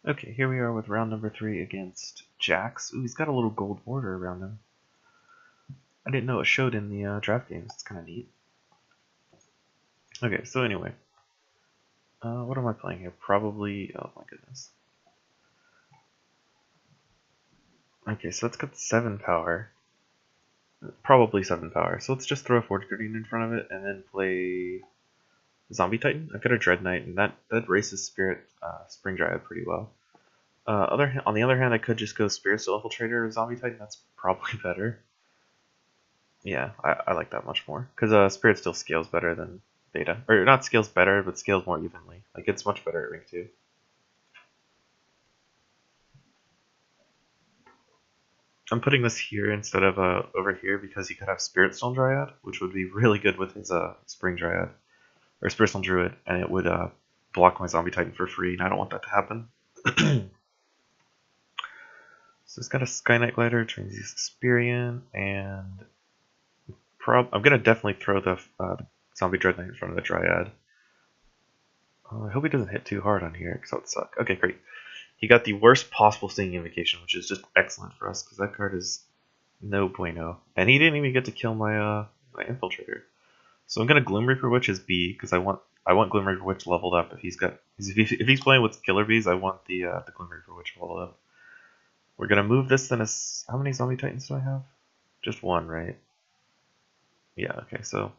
Okay, here we are with round number 3 against Jax. Ooh, he's got a little gold border around him. I didn't know it showed in the draft games. It's kind of neat. Okay, so anyway. What am I playing here? Probably... oh my goodness. Okay, so it's got 7 power. Probably 7 power. So let's just throw a Forge Guardian in front of it and then play Zombie Titan. I've got a Dread Knight, and that races Spirit Spring Dryad pretty well. On the other hand, I could just go Spirit Steel Infiltrator or Zombie Titan. That's probably better. Yeah, I like that much more. Because Spirit still scales better than Beta. Or not scales better, but scales more evenly. Like, it's much better at rank 2. I'm putting this here instead of over here because he could have Spirit Stone Dryad, which would be really good with his Spring Dryad. Or Spirit Stone Druid, and it would block my Zombie Titan for free, and I don't want that to happen. So it's got a Sky Knight Glider, Transuse Experience, and I'm gonna definitely throw the Zombie Dread Knight in front of the Dryad. I hope he doesn't hit too hard on here, because that would suck. Okay, great. He got the worst possible Stinging Invocation, which is just excellent for us, because that card is no bueno. And he didn't even get to kill my my Infiltrator. So I'm gonna Gloom Reaper Witch as B, because I want Gloom Reaper Witch leveled up. If he's playing with Killer Bees, I want the Gloom Reaper Witch leveled up. We're gonna move this then as... how many Zombie Titans do I have? Just one, right? Yeah, okay, so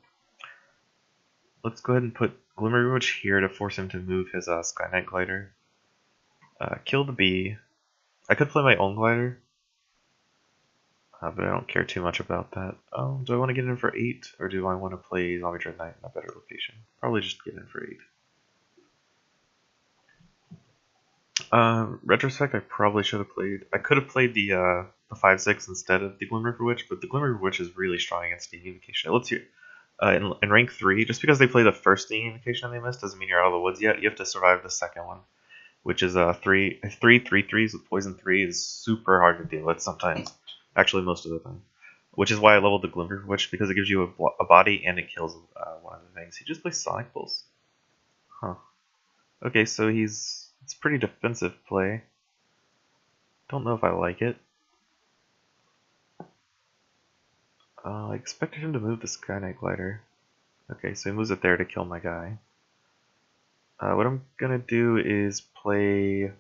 let's go ahead and put Gloom Reaper Witch here to force him to move his Sky Knight Glider. Kill the bee. I could play my own glider, but I don't care too much about that. Do I want to get in for 8, or do I want to play Zombie Dread Knight in a better location? Probably just get in for 8. Retrospect, I probably should have played... I could have played the 5/6 instead of the Gloom Reaper Witch, but the Gloom Reaper Witch is really strong against Stinging Invocation. Let's hear. In rank 3, just because they play the first Stinging Invocation they missed doesn't mean you're out of the woods yet. You have to survive the second one, which is 3/3/3s with poison 3 is super hard to deal with sometimes. Actually, most of the time. Which is why I leveled the Gloom Reaper Witch, because it gives you a body and it kills one of the things. He just plays Sonic Pulse. Huh. Okay, so it's pretty defensive play. Don't know if I like it. I expected him to move the Sky Knight Glider. Okay, so he moves it there to kill my guy. What I'm gonna do is play...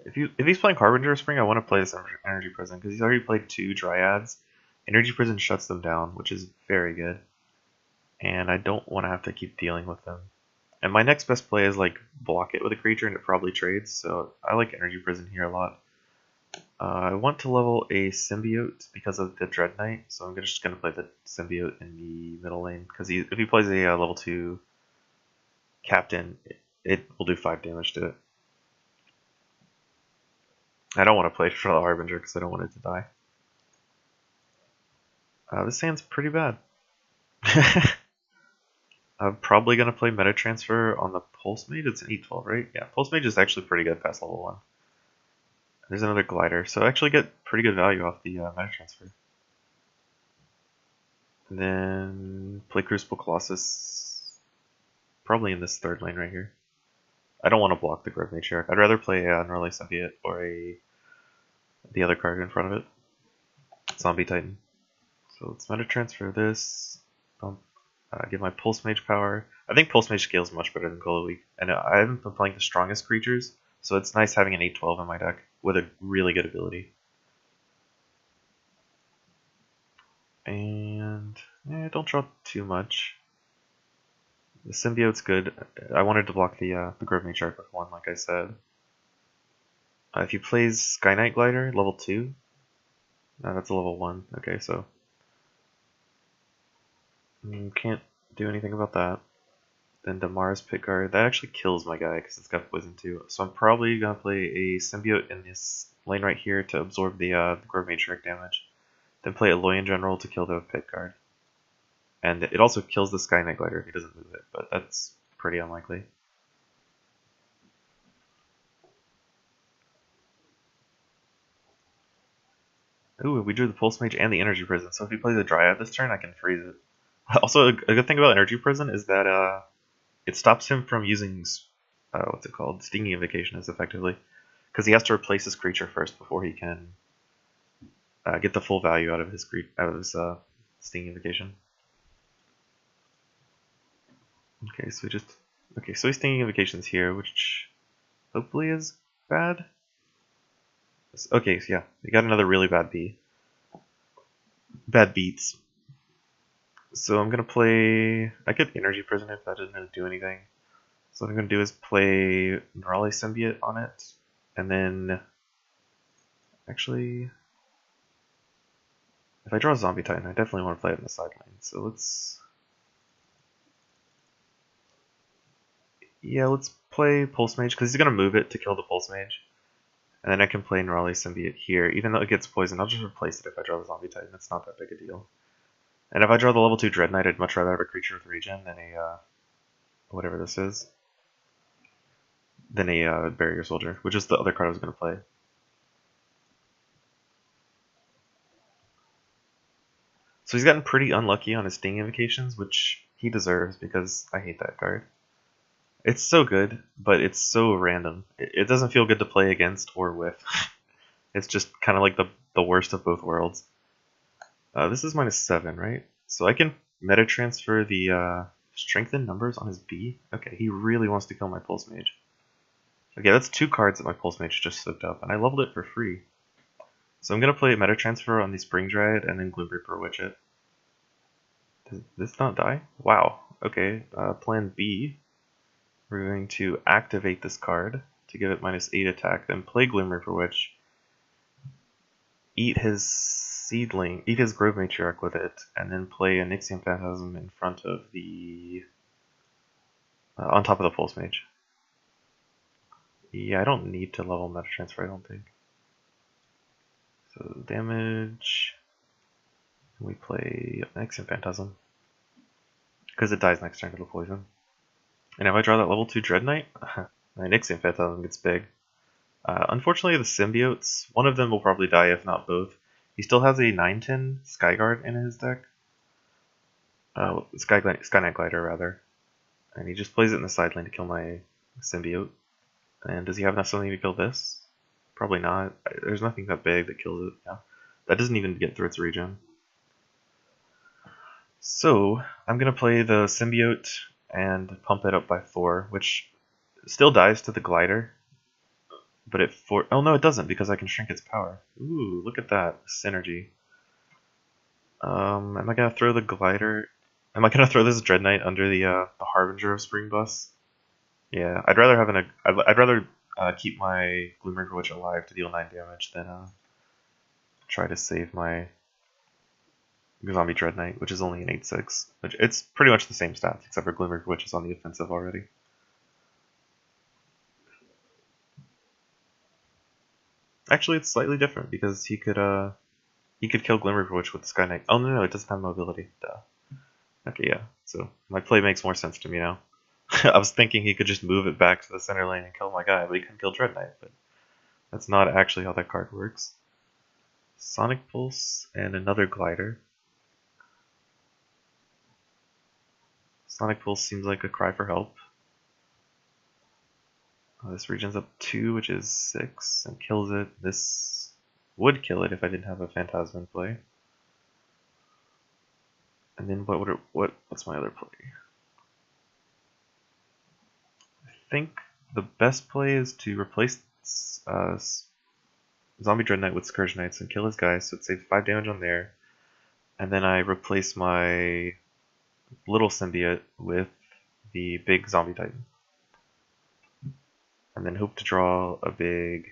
If he's playing Harbinger Spring, I want to play this Energy Prison, because he's already played 2 Dryads. Energy Prison shuts them down, which is very good. And I don't want to have to keep dealing with them. And my next best play is like block it with a creature and it probably trades, so I like Energy Prison here a lot. I want to level a Symbiote because of the Dread Knight, so I'm just going to play the Symbiote in the middle lane, because if he plays a level 2 Captain, it will do 5 damage to it. I don't want to play for the Harbinger because I don't want it to die. This hand's pretty bad. I'm probably going to play Meta Transfer on the Pulse Mage. It's an 8/12, right? Yeah, Pulse Mage is actually pretty good past level 1. There's another Glider, so I actually get pretty good value off the Meta Transfer. And then play Crucible Colossus, probably in this third lane right here. I don't want to block the Grove Matriarch. I'd rather play a Norley Symbiote or the other card in front of it, Zombie Titan. So let's Meta Transfer this. Get my Pulse Mage power. I think Pulse Mage scales much better than Cola Weak, and I haven't been playing the strongest creatures, so it's nice having an 8/12 in my deck with a really good ability. And don't draw too much. The Symbiote's good. I wanted to block the Grove Matriarch with 1, like I said. If he plays Sky Knight Glider, level 2. No, that's a level 1. Okay, so can't do anything about that. Then Damara's Pickguard. That actually kills my guy because it's got poison too. So I'm probably going to play a Symbiote in this lane right here to absorb the Grove Matriarch damage. Then play a Loyan General to kill the Pickguard. And it also kills the Sky Knight Glider if he doesn't move it, but that's pretty unlikely. Ooh, we drew the Pulse Mage and the Energy Prison, so if he plays a Dryad this turn, I can freeze it. Also, a good thing about Energy Prison is that it stops him from using what's it called? Stinging Invocation is effectively. Because he has to replace his creature first before he can get the full value out of his Stinging Invocation. Okay, so he's Stinging Invocations here, which hopefully is bad. Okay, so yeah, we got another really bad B. Bad beats. So I'm gonna play. I could Energy Prison if that doesn't really do anything. So what I'm gonna do is play Neurali Symbiote on it, and then actually, if I draw a Zombie Titan, I definitely want to play it in the sideline. So let's play Pulse Mage because he's gonna move it to kill the Pulse Mage, and then I can play Neurali Symbiote here. Even though it gets poisoned, I'll just replace it if I draw the Zombie Titan. It's not that big a deal. And if I draw the level 2 Dread Knight, I'd much rather have a creature with regen than a, whatever this is, than a Barrier Soldier, which is the other card I was going to play. So he's gotten pretty unlucky on his Sting Invocations, which he deserves because I hate that card. It's so good, but it's so random. It doesn't feel good to play against or with. It's just kind of like the worst of both worlds. This is -7, right? So I can meta transfer the strengthened numbers on his B. Okay, he really wants to kill my Pulse Mage. Okay, that's 2 cards that my Pulse Mage just soaked up, and I leveled it for free. So I'm gonna play meta transfer on the Spring Dryad and then Gloom Reaper Witch it. Does this not die? Wow. Okay, plan B. We're going to activate this card to give it -8 attack, then play Gloom Reaper Witch, eat his Seedling, eat his Grove Matriarch with it, and then play a Onyxium Phantasm in front of the on top of the Pulse Mage. Yeah, I don't need to level meta transfer, I don't think. So damage. We play Onyxium Phantasm because it dies next turn to the poison. And if I draw that level 2 Dread Knight, my Onyxium Phantasm gets big. Unfortunately, the symbiotes, one of them will probably die, if not both. He still has a 9/10 Skyguard in his deck. Skynet Glider, rather. And he just plays it in the side lane to kill my symbiote. And does he have enough something to kill this? Probably not. There's nothing that big that kills it. Yeah. That doesn't even get through its regen. So, I'm going to play the symbiote and pump it up by 4, which still dies to the glider. But oh no, it doesn't, because I can shrink its power. Ooh, look at that synergy. Am I gonna throw the glider? Am I gonna throw this Dread Knight under the Harbinger of Spring Bus? Yeah, I'd rather have I'd rather keep my Gloom Reaper Witch alive to deal 9 damage than try to save my Zombie Dread Knight, which is only an 8/6. Which it's pretty much the same stats, except for Gloom Reaper Witch is on the offensive already. Actually, it's slightly different because he could kill Gloom Reaper Witch with the Sky Knight. Oh no, it doesn't have mobility. Duh. Okay, yeah. So my play makes more sense to me now. I was thinking he could just move it back to the center lane and kill my guy, but he couldn't kill Dread Knight. But that's not actually how that card works. Sonic Pulse and another glider. Sonic Pulse seems like a cry for help. This regen's up 2, which is 6, and kills it. This would kill it if I didn't have a Phantasm in play. And then what's my other play? I think the best play is to replace Zombie Dread Knight with Scourge Knights and kill his guys, so it saves 5 damage on there. And then I replace my little symbiote with the big Zombie Titan. And then hope to draw a big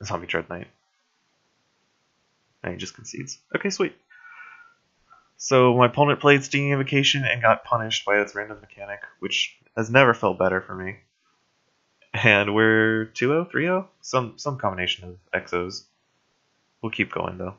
Zombie Dread Knight. And he just concedes. Okay, sweet. So my opponent played Stinging Invocation and got punished by its random mechanic, which has never felt better for me. And we're 2-0, 3-0? Some combination of XOs. We'll keep going though.